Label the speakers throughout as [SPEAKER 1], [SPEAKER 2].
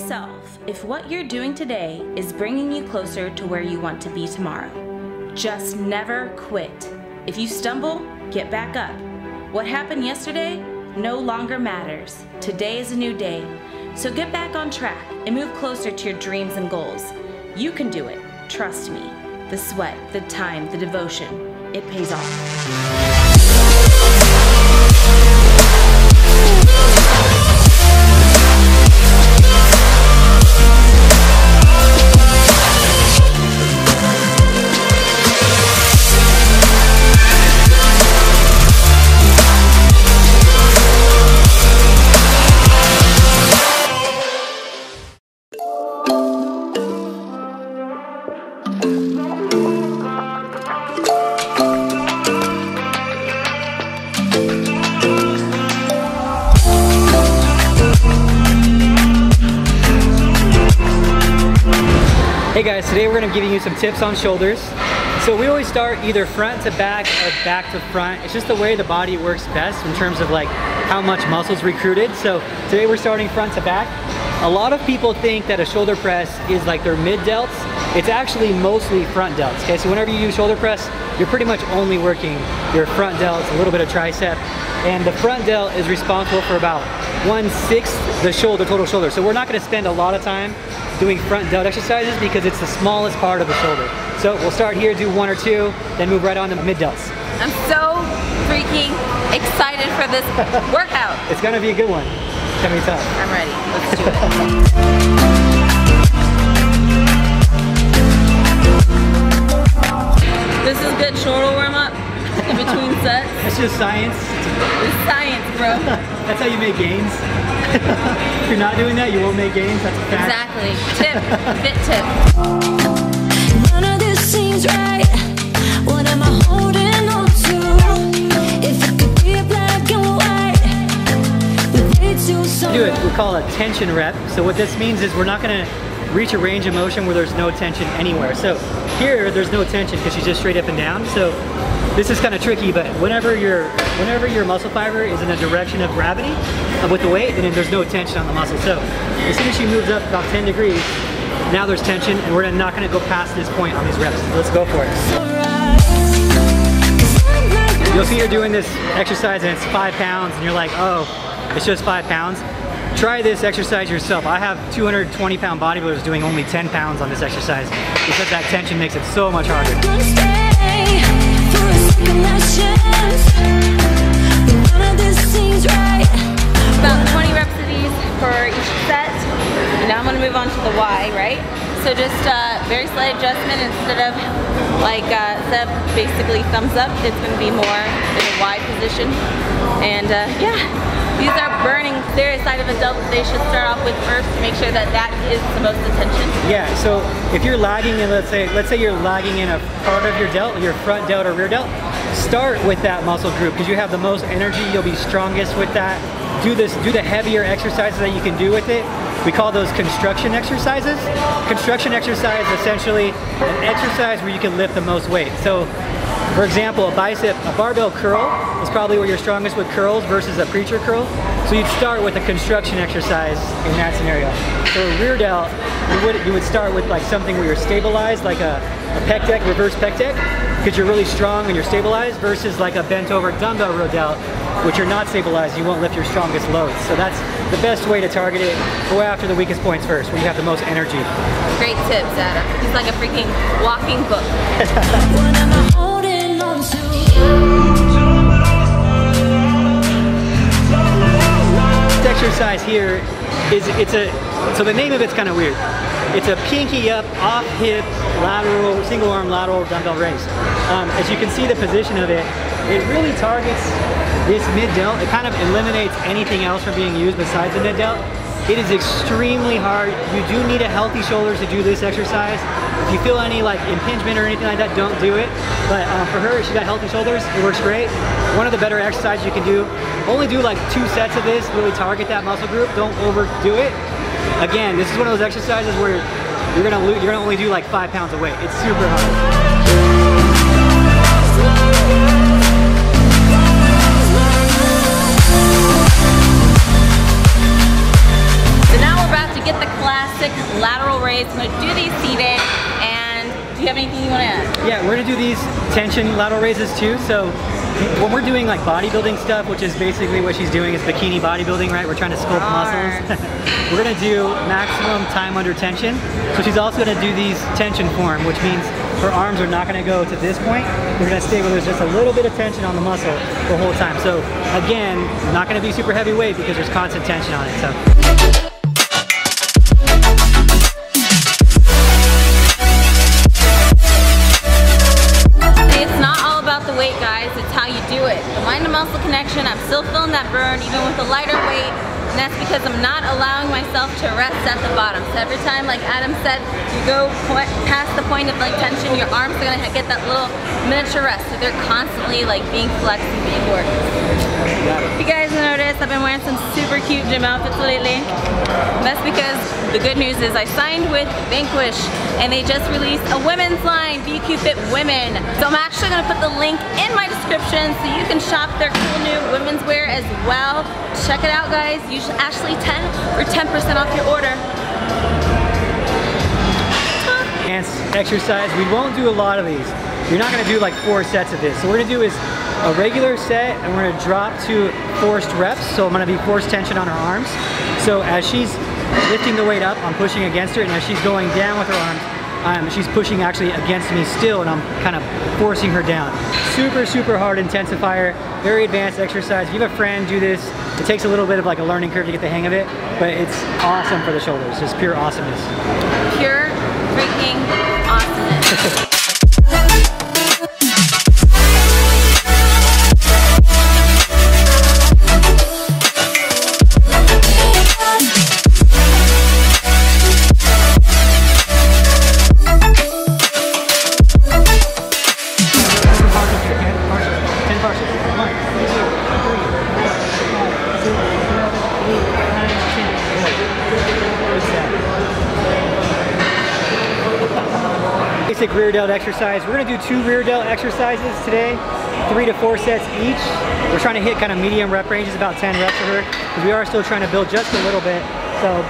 [SPEAKER 1] yourself if what you're doing today is bringing you closer to where you want to be tomorrow. Just never quit. If you stumble, get back up. What happened yesterday no longer matters. Today is a new day. So get back on track and move closer to your dreams and goals. You can do it. Trust me. The sweat, the time, the devotion, it pays off.
[SPEAKER 2] Hey guys, today we're going to give you some tips on shoulders. So we always start either front to back or back to front. It's just the way the body works best in terms of like how much muscle's recruited. So today we're starting front to back. A lot of people think that a shoulder press is like their mid delts. It's actually mostly front delts. Okay, so whenever you do shoulder press, you're pretty much only working your front delts, a little bit of tricep, and the front delt is responsible for about 1/6 the shoulder, total shoulder. So we're not going to spend a lot of time doing front delt exercises because it's the smallest part of the shoulder. So we'll start here, do 1 or 2, then move right on to mid delts.
[SPEAKER 3] I'm so freaking excited for this workout.
[SPEAKER 2] It's gonna be a good one. It's gonna be tough.
[SPEAKER 3] I'm ready. Let's do it. This is good shoulder warm up in between sets.
[SPEAKER 2] It's just science.
[SPEAKER 3] It's science, bro.
[SPEAKER 2] That's how you make gains. If you're not doing that, you won't make gains. That's a fact.
[SPEAKER 3] Exactly. Tip. Fit tip.
[SPEAKER 4] None of this seems right. What am I holding on to? If it could be black and white, but they do so.
[SPEAKER 2] Do it. We call it a tension rep. So what this means is we're not going to reach a range of motion where there's no tension anywhere. So here, there's no tension because she's just straight up and down. So this is kind of tricky, but whenever your muscle fiber is in the direction of gravity with the weight, then there's no tension on the muscle. So as soon as she moves up about 10 degrees, now there's tension, and we're not going to go past this point on these reps. So let's go for it. You'll see you're doing this exercise and it's 5 pounds, and you're like, oh, it's just 5 pounds. Try this exercise yourself. I have 220-pound bodybuilders doing only 10 pounds on this exercise because that tension makes it so much harder.
[SPEAKER 3] About 20 reps of these for each set. And now I'm going to move on to the Y, right? So just very slight adjustment. Instead of like basically thumbs up, it's going to be more in a Y position. And yeah, these are burning serious side of a delt that they should start off with first to make sure that that is the most attention.
[SPEAKER 2] Yeah, so if you're lagging in, let's say you're lagging in a part of your delt, your front delt or rear delt, start with that muscle group because you have the most energy, you'll be strongest with that. Do the heavier exercises that you can do with it. We call those construction exercises. Construction exercise is essentially an exercise where you can lift the most weight. So for example, a barbell curl is probably where you're strongest with curls versus a preacher curl. So you'd start with a construction exercise in that scenario. So a rear delt, you would start with like something where you're stabilized, like a pec deck, reverse pec deck, because you're really strong and you're stabilized, versus like a bent over dumbbell row delt, which you're not stabilized, you won't lift your strongest loads. So that's the best way to target it. Go after the weakest points first, where you have the most energy.
[SPEAKER 3] Great tips, Adam. He's like a freaking walking book.
[SPEAKER 2] This exercise here is, so the name of it's kind of weird. It's a pinky up, off hip, lateral, single arm lateral dumbbell raise. As you can see the position of it, it really targets this mid delt. It kind of eliminates anything else from being used besides the mid delt. It is extremely hard. You do need a healthy shoulders to do this exercise. If you feel any like impingement or anything like that, don't do it. But for her, she got healthy shoulders. It works great. One of the better exercises you can do. Only do like 2 sets of this. Really target that muscle group. Don't overdo it. Again, this is one of those exercises where you're gonna only do like 5 pounds of weight. It's super hard.
[SPEAKER 3] So now we're about to get the class elastic lateral raise. I'm gonna do these seated, and do you have anything you wanna add?
[SPEAKER 2] Yeah, we're gonna do these tension lateral raises too. So when we're doing like bodybuilding stuff, which is basically what she's doing is bikini bodybuilding, right? We're trying to sculpt muscles. We're gonna do maximum time under tension. So she's also gonna do these tension form, which means her arms are not gonna go to this point. They're gonna stay where there's just a little bit of tension on the muscle the whole time. So again, not gonna be super heavy weight because there's constant tension on it. So.
[SPEAKER 3] The weight, guys, it's how you do it. The mind to muscle connection, I'm still feeling that burn even with the lighter weight, and that's because I'm not allowing myself to rest at the bottom. So every time, like Adam said, you go past the point of like tension, your arms are gonna get that little miniature rest. So they're constantly like being flexed and being worked. If you guys noticed, I've been wearing some super cute gym outfits lately. That's because the good news is I signed with Vanquish and they just released a women's line, BQ Fit Women. So I'm actually gonna put the link in my description so you can shop their cool new women's wear as well. Check it out, guys. Use Ashley10 for 10% off your order.
[SPEAKER 2] Exercise, we won't do a lot of these. You're not gonna do like 4 sets of this. So what we're gonna do is a regular set and we're gonna drop to forced reps. So I'm gonna be forced tension on her arms. So as she's lifting the weight up, I'm pushing against her, and as she's going down with her arms, she's pushing actually against me still, and I'm kind of forcing her down. Super, super hard intensifier, very advanced exercise. If you have a friend, do this. It takes a little bit of like a learning curve to get the hang of it, but it's awesome for the shoulders. Just pure awesomeness.
[SPEAKER 3] Pure freaking awesomeness.
[SPEAKER 2] Basic rear delt exercise. We're gonna do 2 rear delt exercises today, 3 to 4 sets each. We're trying to hit kind of medium rep ranges, about 10 reps for her, because we are still trying to build just a little bit. So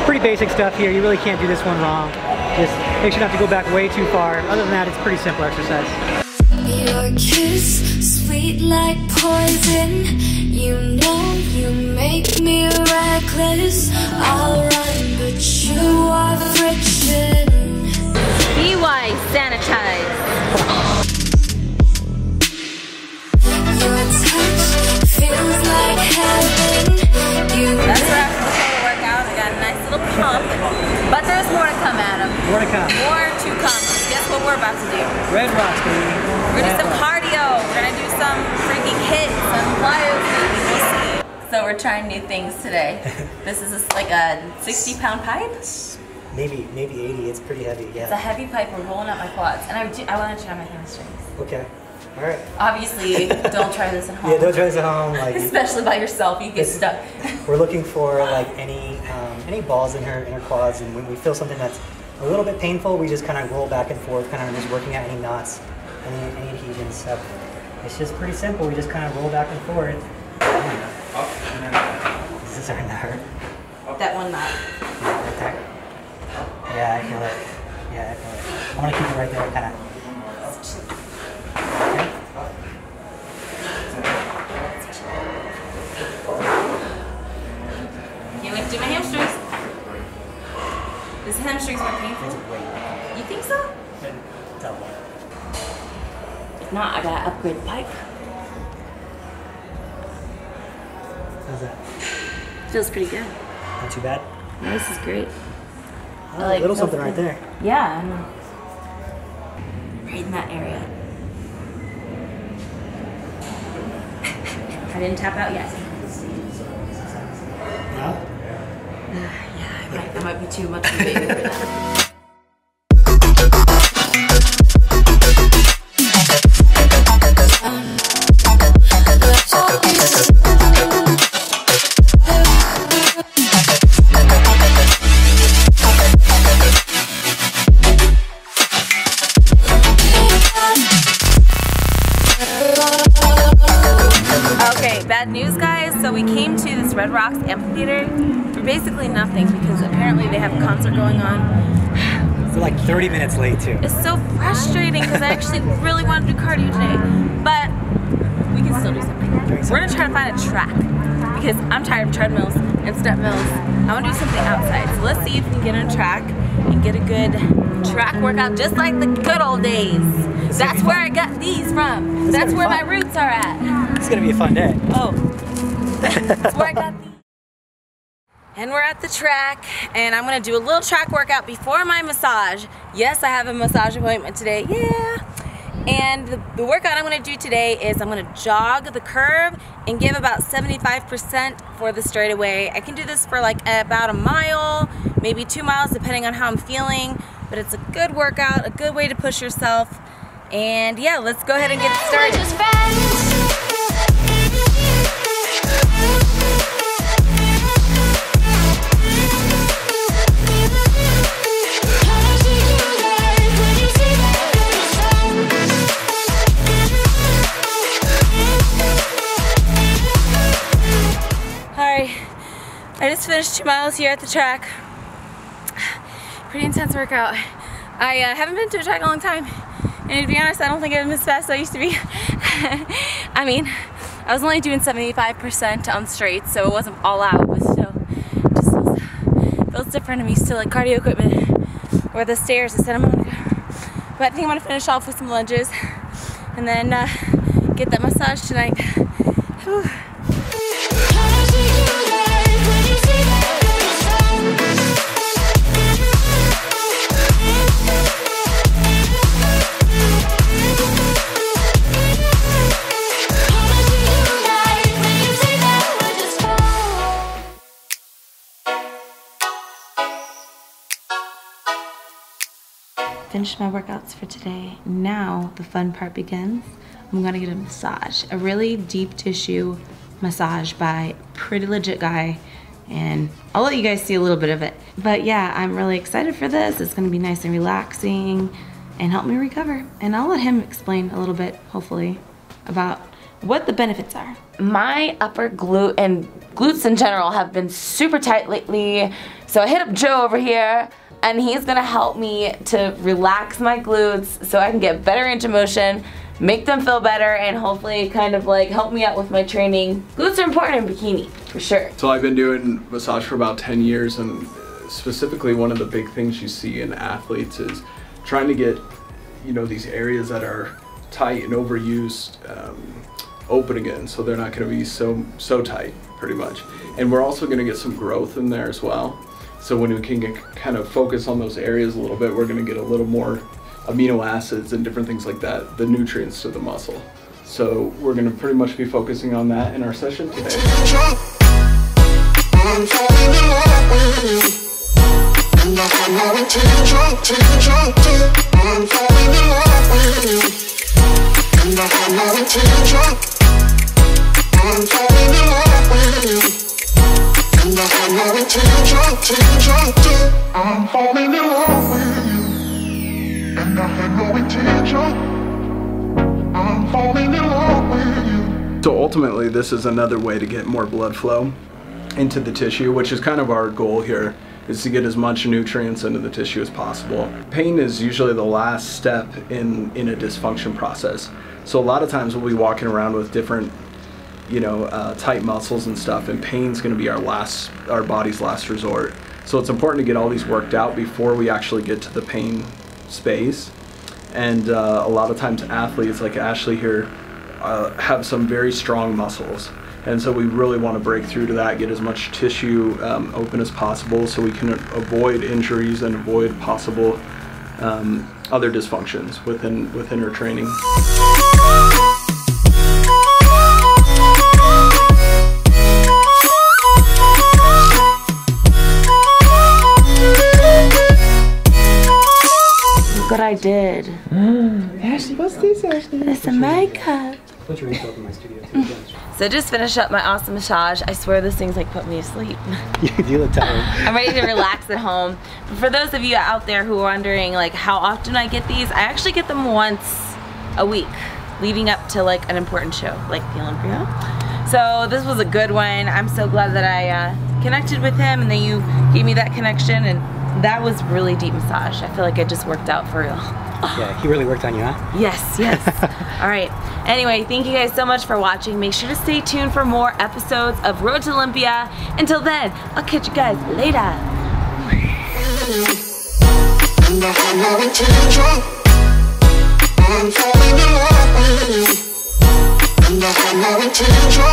[SPEAKER 2] pretty basic stuff here. You really can't do this one wrong. Just make sure not to go back way too far. Other than that, it's pretty simple exercise.
[SPEAKER 4] Your kiss, sweet like poison. You know you make me reckless. I'll run, but you are friction.
[SPEAKER 3] DY sanitize.
[SPEAKER 4] Your touch feels like heaven.
[SPEAKER 3] That's where after the whole workout, I got a nice little pump. But there's more to come, Adam.
[SPEAKER 2] More to come.
[SPEAKER 3] More to come. Guess what we're about to do?
[SPEAKER 2] Red rocks, baby.
[SPEAKER 3] We're gonna do some cardio. We're gonna do some freaking hits, some plyos, maybe. We'll see. So we're trying new things today. This is like a 60-pound pipe.
[SPEAKER 2] Maybe 80. It's pretty heavy. Yeah.
[SPEAKER 3] It's a heavy pipe. We're rolling up my quads, and I want to try my hamstrings.
[SPEAKER 2] Okay. All right.
[SPEAKER 3] Obviously, don't try this at home.
[SPEAKER 2] Yeah, don't try this at home. Like,
[SPEAKER 3] especially by yourself, you get stuck.
[SPEAKER 2] We're looking for like any balls in her quads, and when we feel something that's a little bit painful, we just kind of roll back and forth, kind of just working out any knots, any adhesions. So it's just pretty simple. We just kind of roll back and forth. Is this starting to hurt?
[SPEAKER 3] That one knot.
[SPEAKER 2] Right there. Yeah, I feel it. Yeah, I feel it. I want to keep it right there, kind of. Okay.
[SPEAKER 3] Can't wait to do my hamstrings. This hamstrings more painful. You think so?
[SPEAKER 2] Double.
[SPEAKER 3] If not, I gotta upgrade the pipe.
[SPEAKER 2] How's that?
[SPEAKER 3] Feels pretty good.
[SPEAKER 2] Not too bad.
[SPEAKER 3] No, this is great.
[SPEAKER 2] Oh, like a little something right there.
[SPEAKER 3] Yeah, right in that area. I didn't tap out yet.
[SPEAKER 2] No?
[SPEAKER 3] Yeah, I might be too much of a baby for that. Okay, bad news, guys. So we came to this Red Rocks amphitheater. We're basically nothing because apparently they have a concert going on.
[SPEAKER 2] We're like 30 minutes late too.
[SPEAKER 3] It's so frustrating because I actually really want to do cardio today, but we can still do something. We're gonna try to find a track because I'm tired of treadmills and step mills. I want to do something outside. So let's see if we can get on a track and get a good track workout just like the good old days. That's where I got these from. That's where my roots are at.
[SPEAKER 2] It's gonna be a fun day.
[SPEAKER 3] Oh, that's where I got these. And we're at the track, and I'm gonna do a little track workout before my massage. Yes, I have a massage appointment today, yeah. And the workout I'm gonna do today is I'm gonna jog the curve and give about 75% for the straightaway. I can do this for like about a mile, maybe 2 miles, depending on how I'm feeling. But it's a good workout, a good way to push yourself. And yeah, let's go ahead and get started. Alright, I just finished 2 miles here at the track. Pretty intense workout. I haven't been to a track in a long time, and to be honest, I don't think I'm as fast as I used to be. I mean, I was only doing 75% on straight, so it wasn't all out, but still, just feels different. I'm used to like cardio equipment or the stairs instead of but I think I'm gonna finish off with some lunges and then get that massage tonight. Whew. Finished my workouts for today. Now the fun part begins. I'm gonna get a massage, a really deep tissue massage by a pretty legit guy, and I'll let you guys see a little bit of it. But yeah, I'm really excited for this. It's gonna be nice and relaxing and help me recover. And I'll let him explain a little bit, hopefully, about what the benefits are. My upper glute and glutes in general have been super tight lately, so I hit up Joe over here, and he's gonna help me to relax my glutes so I can get better range of motion, make them feel better, and hopefully kind of like help me out with my training. Glutes are important in bikini, for sure.
[SPEAKER 5] So I've been doing massage for about 10 years, and specifically one of the big things you see in athletes is trying to get, you know, these areas that are tight and overused open again, so they're not gonna be so tight, pretty much. And we're also gonna get some growth in there as well. So when we can kind of focus on those areas a little bit, we're going to get a little more amino acids and different things like that, the nutrients to the muscle. So we're going to pretty much be focusing on that in our session today.
[SPEAKER 6] I'm falling in love with you, and I had no intention. I'm falling in love with you.
[SPEAKER 5] So ultimately, this is another way to get more blood flow into the tissue, which is kind of our goal here, is to get as much nutrients into the tissue as possible. Pain is usually the last step in a dysfunction process. So a lot of times we'll be walking around with different, you know, tight muscles and stuff, and pain's going to be our body's last resort. So it's important to get all these worked out before we actually get to the pain space. And a lot of times athletes like Ashley here have some very strong muscles, and so we really want to break through to that, get as much tissue open as possible so we can avoid injuries and avoid possible other dysfunctions within her training.
[SPEAKER 3] What I did.
[SPEAKER 2] Ashley, what's this, Ashley?
[SPEAKER 3] It's a makeup.
[SPEAKER 2] Put your info in my studio too.
[SPEAKER 3] So just finished up my awesome massage. I swear this thing's like put me to sleep.
[SPEAKER 2] You look tired.
[SPEAKER 3] I'm ready to relax at home. But for those of you out there who are wondering like how often I get these, I actually get them once a week leading up to like an important show like the Olympia. So this was a good one. I'm so glad that I connected with him, and then you gave me that connection, and that was really deep massage. I feel like it just worked out for real.
[SPEAKER 2] Yeah, he really worked on you, huh?
[SPEAKER 3] Yes, yes. All right. Anyway, thank you guys so much for watching. Make sure to stay tuned for more episodes of Road to Olympia. Until then, I'll catch you guys later.
[SPEAKER 6] And I had no intention. I'm falling in love with you. And I had no intention.